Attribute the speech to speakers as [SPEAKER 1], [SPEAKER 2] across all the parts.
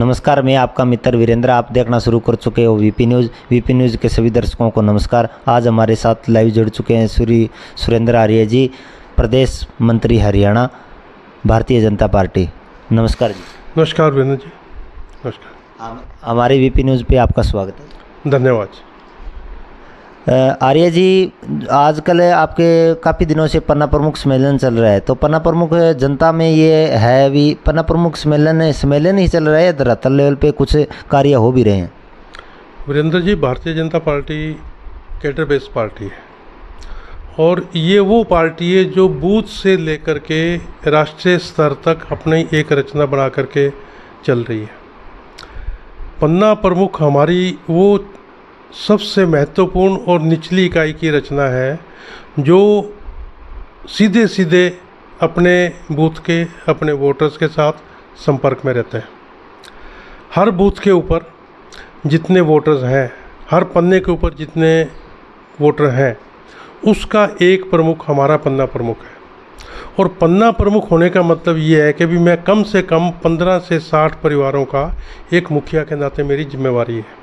[SPEAKER 1] नमस्कार, मैं आपका मित्र वीरेंद्र। आप देखना शुरू कर चुके हो वीपी न्यूज़ के सभी दर्शकों को नमस्कार। आज हमारे साथ लाइव जुड़ चुके हैं सुरेंद्र आर्य जी, प्रदेश मंत्री हरियाणा, भारतीय जनता पार्टी। नमस्कार जी।
[SPEAKER 2] नमस्कार वीरेंद्र जी, नमस्कार।
[SPEAKER 1] हमारे वीपी न्यूज़ पे आपका स्वागत है।
[SPEAKER 2] धन्यवाद।
[SPEAKER 1] आर्य जी, आजकल आपके काफ़ी दिनों से पन्ना प्रमुख सम्मेलन चल रहा है, तो पन्ना प्रमुख जनता में ये है भी पन्ना प्रमुख सम्मेलन ही चल रहा है, धरातल लेवल पे कुछ कार्य हो भी रहे हैं?
[SPEAKER 2] Virendra ji, Bharatiya Janata party cadre based party है और ये वो पार्टी है जो बूथ से लेकर के राष्ट्रीय स्तर तक अपनी एक रचना बना करके चल रही है। पन्ना प्रमुख हमारी वो सबसे महत्वपूर्ण और निचली इकाई की रचना है जो सीधे सीधे अपने बूथ के अपने वोटर्स के साथ संपर्क में रहते हैं। हर बूथ के ऊपर जितने वोटर्स हैं, हर पन्ने के ऊपर जितने वोटर हैं, उसका एक प्रमुख हमारा पन्ना प्रमुख है। और पन्ना प्रमुख होने का मतलब ये है कि भी मैं कम से कम 15 से 60 परिवारों का एक मुखिया के नाते मेरी जिम्मेवारी है।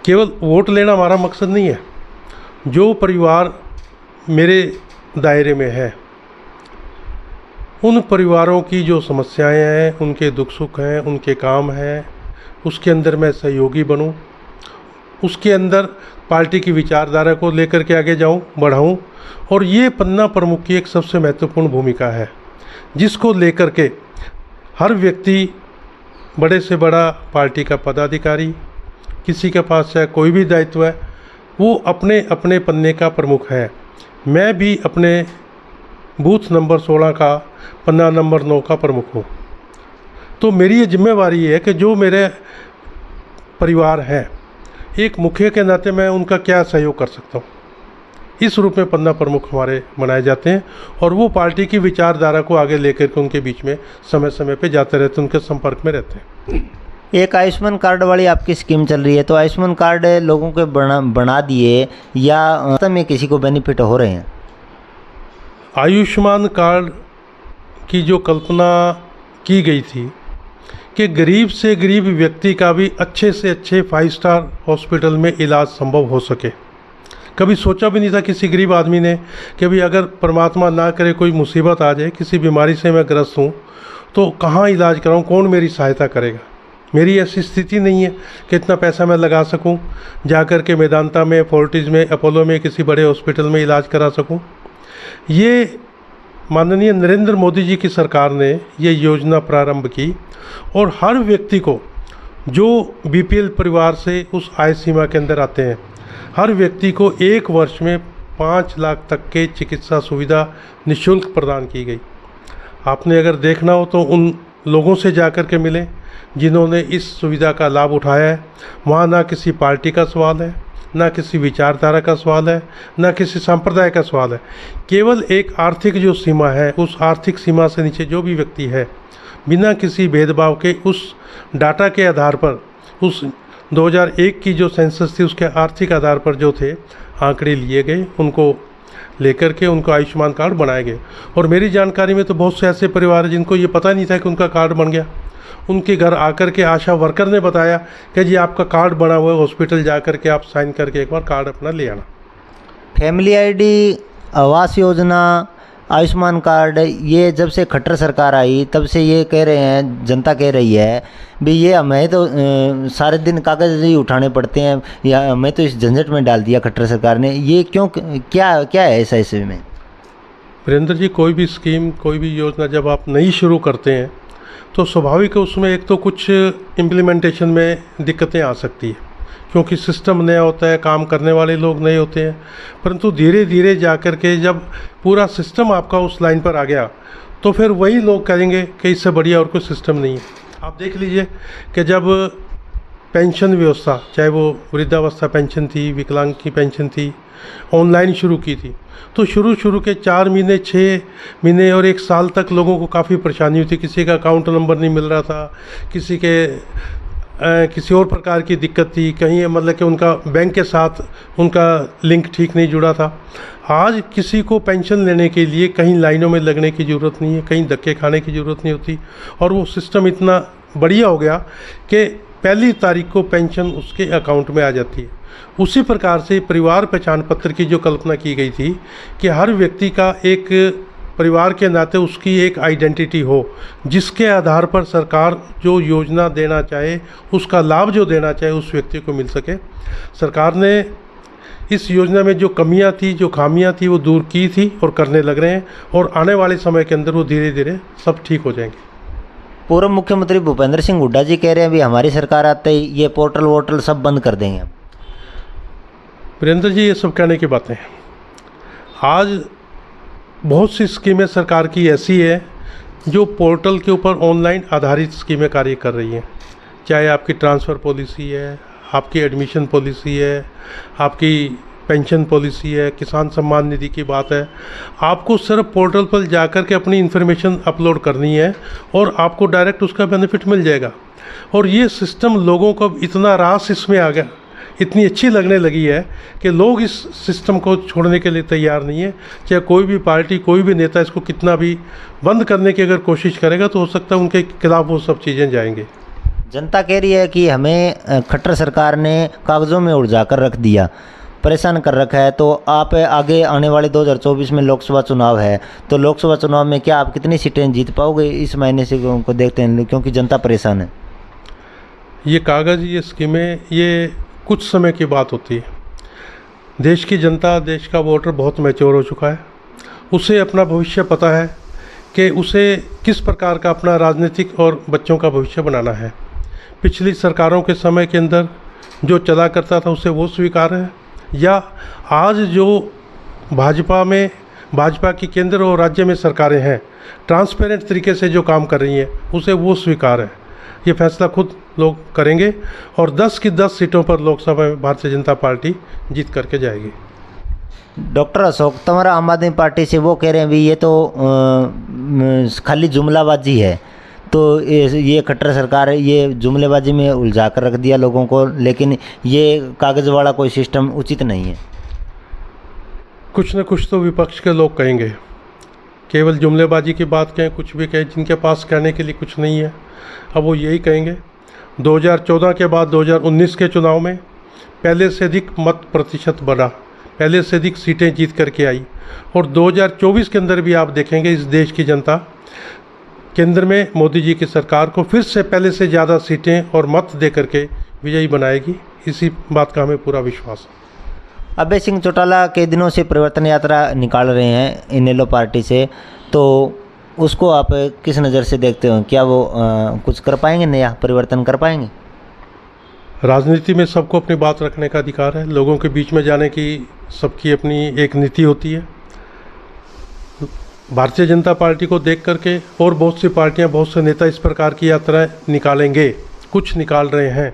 [SPEAKER 2] केवल वोट लेना हमारा मकसद नहीं है। जो परिवार मेरे दायरे में है, उन परिवारों की जो समस्याएं हैं, उनके दुख सुख हैं, उनके काम हैं, उसके अंदर मैं सहयोगी बनूं, उसके अंदर पार्टी की विचारधारा को लेकर के आगे जाऊं, बढ़ाऊं। और ये पन्ना प्रमुख की एक सबसे महत्वपूर्ण भूमिका है, जिसको लेकर के हर व्यक्ति, बड़े से बड़ा पार्टी का पदाधिकारी, किसी के पास चाहे कोई भी दायित्व है, वो अपने अपने पन्ने का प्रमुख है। मैं भी अपने बूथ नंबर 16 का पन्ना नंबर 9 का प्रमुख हूँ। तो मेरी ये जिम्मेवारी है कि जो मेरे परिवार हैं, एक मुखिया के नाते मैं उनका क्या सहयोग कर सकता हूँ, इस रूप में पन्ना प्रमुख हमारे बनाए जाते हैं। और वो पार्टी की विचारधारा को आगे लेकर के उनके बीच में समय समय पे जाते रहते हैं, उनके संपर्क में रहते हैं।
[SPEAKER 1] एक आयुष्मान कार्ड वाली आपकी स्कीम चल रही है, तो आयुष्मान कार्ड लोगों के बना दिए या वास्तव में किसी को बेनिफिट हो रहे हैं?
[SPEAKER 2] आयुष्मान कार्ड की जो कल्पना की गई थी कि गरीब से गरीब व्यक्ति का भी अच्छे से अच्छे 5 स्टार हॉस्पिटल में इलाज संभव हो सके, कभी सोचा भी नहीं था किसी गरीब आदमी ने कि भाई अगर परमात्मा ना करे कोई मुसीबत आ जाए, किसी बीमारी से मैं ग्रस्त हूँ, तो कहाँ इलाज कराऊँ, कौन मेरी सहायता करेगा। मेरी ऐसी स्थिति नहीं है कि इतना पैसा मैं लगा सकूं, जाकर के मेदांता में, फोर्टिस में, अपोलो में, किसी बड़े हॉस्पिटल में इलाज करा सकूं। ये माननीय नरेंद्र मोदी जी की सरकार ने ये योजना प्रारंभ की और हर व्यक्ति को जो बीपीएल परिवार से उस आय सीमा के अंदर आते हैं, हर व्यक्ति को 1 वर्ष में 5 लाख तक के चिकित्सा सुविधा निःशुल्क प्रदान की गई। आपने अगर देखना हो तो उन लोगों से जाकर के मिलें जिन्होंने इस सुविधा का लाभ उठाया है। वहाँ ना किसी पार्टी का सवाल है, ना किसी विचारधारा का सवाल है, ना किसी संप्रदाय का सवाल है। केवल एक आर्थिक जो सीमा है, उस आर्थिक सीमा से नीचे जो भी व्यक्ति है, बिना किसी भेदभाव के उस डाटा के आधार पर, उस 2001 की जो सेंसस थी उसके आर्थिक आधार पर जो थे आंकड़े लिए गए, उनको लेकर के उनको आयुष्मान कार्ड बनाए गए। और मेरी जानकारी में तो बहुत से ऐसे परिवार हैं जिनको ये पता नहीं था कि उनका कार्ड बन गया। उनके घर आकर के आशा वर्कर ने बताया कि जी आपका कार्ड बना हुआ है, हॉस्पिटल जाकर के आप साइन करके एक बार कार्ड अपना ले आना।
[SPEAKER 1] Family ID, Awas Yojana, Ayushman card, ये जब से खट्टर सरकार आई तब से ये कह रहे हैं, जनता कह रही है भी ये हमें तो सारे दिन कागज़ ही उठाने पड़ते हैं, या हमें तो इस झंझट में डाल दिया खट्टर सरकार ने। ये क्यों, क्या है ऐसा इसमें?
[SPEAKER 2] वीरेंद्र जी, कोई भी स्कीम, कोई भी योजना जब आप नई शुरू करते हैं तो स्वाभाविक है उसमें एक तो कुछ इम्प्लीमेंटेशन में दिक्कतें आ सकती है, क्योंकि सिस्टम नया होता है, काम करने वाले लोग नए होते हैं। परंतु धीरे धीरे जाकर के जब पूरा सिस्टम आपका उस लाइन पर आ गया तो फिर वही लोग कहेंगे कि इससे बढ़िया और कोई सिस्टम नहीं है। आप देख लीजिए कि जब पेंशन व्यवस्था, चाहे वो वृद्धावस्था पेंशन थी, विकलांग की पेंशन थी, ऑनलाइन शुरू की थी, तो शुरू के 4 महीने, 6 महीने और 1 साल तक लोगों को काफ़ी परेशानी हुई थी। किसी का अकाउंट नंबर नहीं मिल रहा था, किसी के किसी और प्रकार की दिक्कत थी, कहीं मतलब कि उनका बैंक के साथ उनका लिंक ठीक नहीं जुड़ा था। आज किसी को पेंशन लेने के लिए कहीं लाइनों में लगने की ज़रूरत नहीं है, कहीं धक्के खाने की ज़रूरत नहीं होती, और वो सिस्टम इतना बढ़िया हो गया कि पहली तारीख को पेंशन उसके अकाउंट में आ जाती है। उसी प्रकार से परिवार पहचान पत्र की जो कल्पना की गई थी कि हर व्यक्ति का एक परिवार के नाते उसकी एक आइडेंटिटी हो, जिसके आधार पर सरकार जो योजना देना चाहे, उसका लाभ जो देना चाहे उस व्यक्ति को मिल सके। सरकार ने इस योजना में जो कमियां थी, जो खामियां थी, वो दूर की थी और करने लग रहे हैं, और आने वाले समय के अंदर वो धीरे धीरे सब ठीक हो जाएंगे।
[SPEAKER 1] पूर्व मुख्यमंत्री भूपेंद्र सिंह हुड्डा जी कह रहे हैं अभी हमारी सरकार आते ही ये पोर्टल वोर्टल सब बंद कर देंगे।
[SPEAKER 2] वीरेंद्र जी, ये सब कहने की बातें हैं। आज बहुत सी स्कीमें सरकार की ऐसी है जो पोर्टल के ऊपर ऑनलाइन आधारित स्कीमें कार्य कर रही हैं। चाहे आपकी ट्रांसफ़र पॉलिसी है, आपकी एडमिशन पॉलिसी है, आपकी पेंशन पॉलिसी है, किसान सम्मान निधि की बात है। आपको सिर्फ पोर्टल पर जाकर के अपनी इन्फॉर्मेशन अपलोड करनी है और आपको डायरेक्ट उसका बेनिफिट मिल जाएगा। और ये सिस्टम लोगों को इतना रास इसमें आ गया, इतनी अच्छी लगने लगी है कि लोग इस सिस्टम को छोड़ने के लिए तैयार नहीं है। चाहे कोई भी पार्टी, कोई भी नेता इसको कितना भी बंद करने की अगर कोशिश करेगा तो हो सकता है उनके खिलाफ वो सब चीज़ें जाएंगे।
[SPEAKER 1] जनता कह रही है कि हमें खट्टर सरकार ने कागज़ों में उलझा कर रख दिया, परेशान कर रखा है। तो आप आगे आने वाले 2024 में लोकसभा चुनाव है, तो लोकसभा चुनाव में क्या आप कितनी सीटें जीत पाओगे इस महीने से को देखते हैं, क्योंकि जनता परेशान है।
[SPEAKER 2] ये कागज़, ये स्कीमें, ये कुछ समय की बात होती है। देश की जनता, देश का वोटर बहुत मैच्योर हो चुका है। उसे अपना भविष्य पता है कि उसे किस प्रकार का अपना राजनीतिक और बच्चों का भविष्य बनाना है। पिछली सरकारों के समय के अंदर जो चला करता था उसे वो स्वीकार है, या आज जो भाजपा की केंद्र और राज्य में सरकारें हैं, ट्रांसपेरेंट तरीके से जो काम कर रही हैं, उसे वो स्वीकार है। ये फैसला खुद लोग करेंगे और 10 की 10 सीटों पर लोकसभा में भारतीय जनता पार्टी जीत करके जाएगी।
[SPEAKER 1] डॉक्टर अशोक तंवर आम आदमी पार्टी से वो कह रहे हैं भी ये तो खाली जुमलाबाजी है, तो ये खट्टर सरकार है, ये जुमलेबाजी में उलझा कर रख दिया लोगों को, लेकिन ये कागज़ वाला कोई सिस्टम उचित नहीं है।
[SPEAKER 2] कुछ न कुछ तो विपक्ष के लोग कहेंगे, केवल जुमलेबाजी की बात कहें, कुछ भी कहें, जिनके पास कहने के लिए कुछ नहीं है अब वो यही कहेंगे। 2014 के बाद 2019 के चुनाव में पहले से अधिक मत प्रतिशत बढ़ा, पहले से अधिक सीटें जीत करके आई, और 2024 के अंदर भी आप देखेंगे इस देश की जनता केंद्र में मोदी जी की सरकार को फिर से पहले से ज़्यादा सीटें और मत दे करके विजयी बनाएगी। इसी बात का हमें पूरा विश्वास है।
[SPEAKER 1] अभय सिंह चौटाला कई दिनों से परिवर्तन यात्रा निकाल रहे हैं इनेलो पार्टी से, तो उसको आप किस नज़र से देखते हो? क्या वो कुछ कर पाएंगे, नया परिवर्तन कर पाएंगे?
[SPEAKER 2] राजनीति में सबको अपनी बात रखने का अधिकार है, लोगों के बीच में जाने की सबकी अपनी एक नीति होती है। भारतीय जनता पार्टी को देख करके और बहुत सी पार्टियां, बहुत से नेता इस प्रकार की यात्रा निकालेंगे, कुछ निकाल रहे हैं।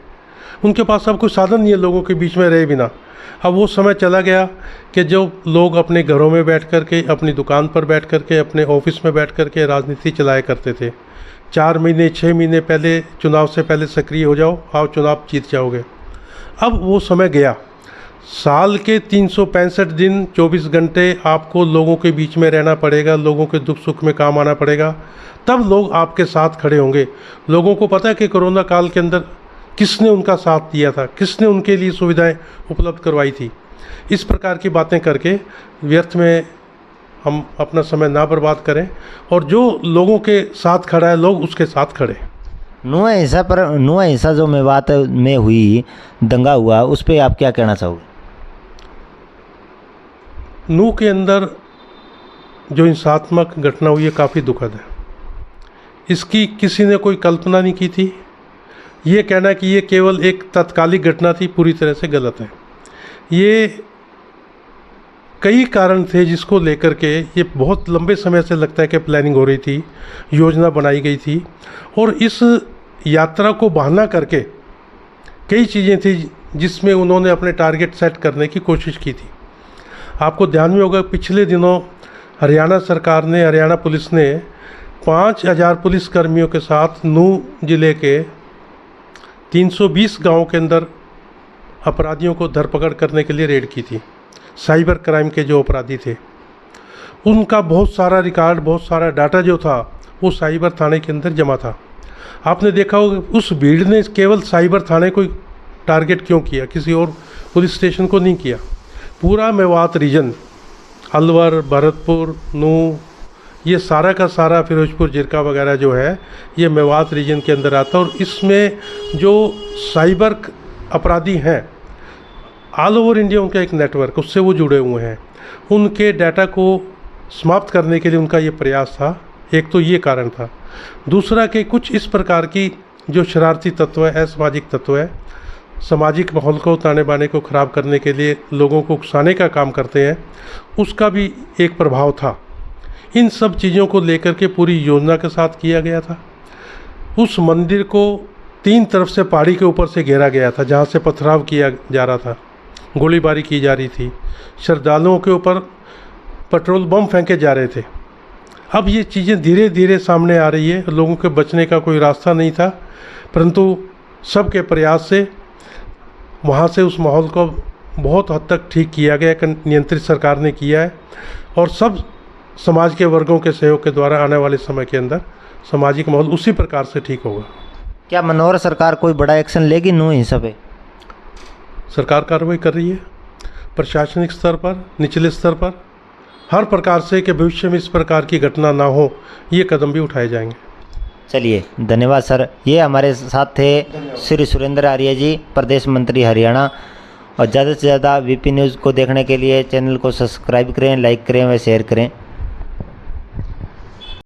[SPEAKER 2] उनके पास अब कोई साधन नहीं है लोगों के बीच में रहे बिना। अब वो समय चला गया कि जो लोग अपने घरों में बैठ कर के, अपनी दुकान पर बैठ कर के, अपने ऑफिस में बैठ कर के राजनीति चलाया करते थे। 4 महीने 6 महीने पहले, चुनाव से पहले सक्रिय हो जाओ, आओ चुनाव जीत जाओगे। अब वो समय गया। साल के 365 दिन 24 घंटे आपको लोगों के बीच में रहना पड़ेगा, लोगों के दुख सुख में काम आना पड़ेगा, तब लोग आपके साथ खड़े होंगे। लोगों को पता है कि कोरोना काल के अंदर किसने उनका साथ दिया था, किसने उनके लिए सुविधाएं उपलब्ध करवाई थी। इस प्रकार की बातें करके व्यर्थ में हम अपना समय ना बर्बाद करें, और जो लोगों के साथ खड़ा है लोग उसके साथ खड़े।
[SPEAKER 1] नुआ हिंसा जो मेवात में हुई, दंगा हुआ, उस पर आप क्या कहना चाहोगे?
[SPEAKER 2] नूह के अंदर जो हिंसात्मक घटना हुई है काफ़ी दुखद है। इसकी किसी ने कोई कल्पना नहीं की थी। ये कहना कि ये केवल एक तात्कालिक घटना थी पूरी तरह से गलत है। ये कई कारण थे जिसको लेकर के ये बहुत लंबे समय से लगता है कि प्लानिंग हो रही थी, योजना बनाई गई थी, और इस यात्रा को बहाना करके कई चीज़ें थी जिसमें उन्होंने अपने टारगेट सेट करने की कोशिश की थी। आपको ध्यान में होगा पिछले दिनों हरियाणा सरकार ने, हरियाणा पुलिस ने 5000 पुलिसकर्मियों के साथ नूह जिले के 320 गांवों के अंदर अपराधियों को धरपकड़ करने के लिए रेड की थी। साइबर क्राइम के जो अपराधी थे उनका बहुत सारा रिकॉर्ड, बहुत सारा डाटा जो था वो साइबर थाने के अंदर जमा था। आपने देखा होगा उस भीड़ ने केवल साइबर थाने को टारगेट क्यों किया, किसी और पुलिस स्टेशन को नहीं किया। पूरा मेवात रीजन, अलवर, भरतपुर, नूह, ये सारा का सारा फिरोजपुर, जिरका वगैरह जो है ये मेवात रीजन के अंदर आता है। और इसमें जो साइबर अपराधी हैं ऑल ओवर इंडिया, उनका एक नेटवर्क, उससे वो जुड़े हुए हैं। उनके डाटा को समाप्त करने के लिए उनका ये प्रयास था। एक तो ये कारण था। दूसरा कि कुछ इस प्रकार की जो शरारती तत्व है, असामाजिक तत्व है, सामाजिक माहौल को, ताने बाने को ख़राब करने के लिए लोगों को उकसाने का काम करते हैं, उसका भी एक प्रभाव था। इन सब चीज़ों को लेकर के पूरी योजना के साथ किया गया था। उस मंदिर को 3 तरफ से पहाड़ी के ऊपर से घेरा गया था, जहाँ से पथराव किया जा रहा था, गोलीबारी की जा रही थी, श्रद्धालुओं के ऊपर पेट्रोल बम फेंके जा रहे थे। अब ये चीज़ें धीरे धीरे सामने आ रही है। लोगों के बचने का कोई रास्ता नहीं था, परंतु सबके प्रयास से वहाँ से उस माहौल को बहुत हद तक ठीक किया गया, नियंत्रित सरकार ने किया है। और सब समाज के वर्गों के सहयोग के द्वारा आने वाले समय के अंदर सामाजिक माहौल उसी प्रकार से ठीक होगा।
[SPEAKER 1] क्या मनोहर सरकार कोई बड़ा एक्शन लेगी नूह हिंसा पे?
[SPEAKER 2] सरकार कार्रवाई कर रही है प्रशासनिक स्तर पर, निचले स्तर पर, हर प्रकार से कि भविष्य में इस प्रकार की घटना ना हो, ये कदम भी उठाए जाएंगे।
[SPEAKER 1] चलिए, धन्यवाद सर। ये हमारे साथ थे श्री सुरेंद्र आर्य जी, प्रदेश मंत्री हरियाणा। और ज़्यादा से ज़्यादा वीपी न्यूज़ को देखने के लिए चैनल को सब्सक्राइब करें, लाइक करें व शेयर करें।